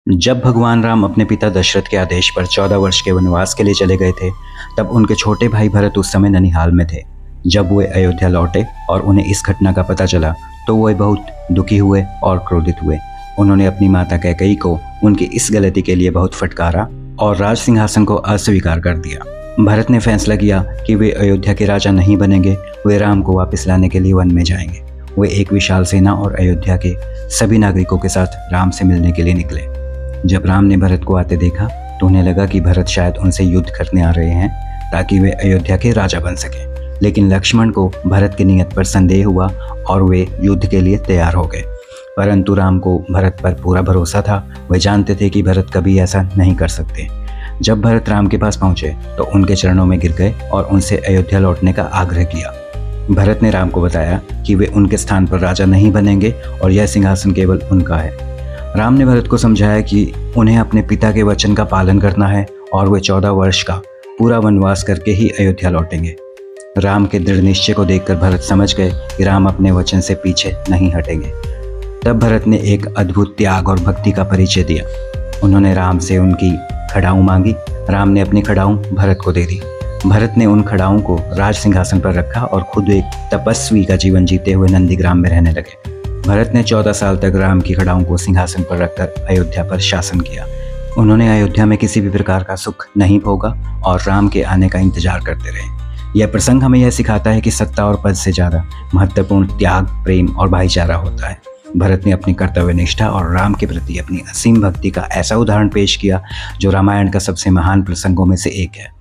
जब भगवान राम अपने पिता दशरथ के आदेश पर 14 वर्ष के वनवास के लिए चले गए थे, तब उनके छोटे भाई भरत उस समय ननिहाल में थे। जब वे अयोध्या लौटे और उन्हें इस घटना का पता चला, तो वे बहुत दुखी हुए और क्रोधित हुए। उन्होंने अपनी माता कैकेयी को उनकी इस गलती के लिए बहुत फटकारा और राज सिंहासन को अस्वीकार कर दिया। भरत ने फैसला किया कि वे अयोध्या के राजा नहीं बनेंगे, वे राम को वापस लाने के लिए वन में जाएंगे। वे एक विशाल सेना और अयोध्या के सभी नागरिकों के साथ राम से मिलने के लिए निकले। जब राम ने भरत को आते देखा, तो उन्हें लगा कि भरत शायद उनसे युद्ध करने आ रहे हैं ताकि वे अयोध्या के राजा बन सकें। लेकिन लक्ष्मण को भरत की नीयत पर संदेह हुआ और वे युद्ध के लिए तैयार हो गए। परंतु राम को भरत पर पूरा भरोसा था। वे जानते थे कि भरत कभी ऐसा नहीं कर सकते। जब भरत राम के पास पहुंचे, तो उनके चरणों में गिर गए और उनसे अयोध्या लौटने का आग्रह किया। भरत ने राम को बताया कि वे उनके स्थान पर राजा नहीं बनेंगे और यह सिंहासन केवल उनका है। राम ने भरत को समझाया कि उन्हें अपने पिता के वचन का पालन करना है और वे 14 वर्ष का पूरा वनवास करके ही अयोध्या लौटेंगे। राम के दृढ़ निश्चय को देखकर भरत समझ गए कि राम अपने वचन से पीछे नहीं हटेंगे। तब भरत ने एक अद्भुत त्याग और भक्ति का परिचय दिया। उन्होंने राम से उनकी खड़ाऊं मांगी। राम ने अपनी खड़ाऊं भरत को दे दी। भरत ने उन खड़ाऊं को राज सिंहासन पर रखा और खुद एक तपस्वी का जीवन जीते हुए नंदीग्राम में रहने लगे। भरत ने 14 साल तक राम की खड़ाऊं को सिंहासन पर रखकर अयोध्या पर शासन किया। उन्होंने अयोध्या में किसी भी प्रकार का सुख नहीं भोगा और राम के आने का इंतजार करते रहे। यह प्रसंग हमें यह सिखाता है कि सत्ता और पद से ज़्यादा महत्वपूर्ण त्याग, प्रेम और भाईचारा होता है। भरत ने अपनी कर्तव्य निष्ठा और राम के प्रति अपनी असीम भक्ति का ऐसा उदाहरण पेश किया, जो रामायण का सबसे महान प्रसंगों में से एक है।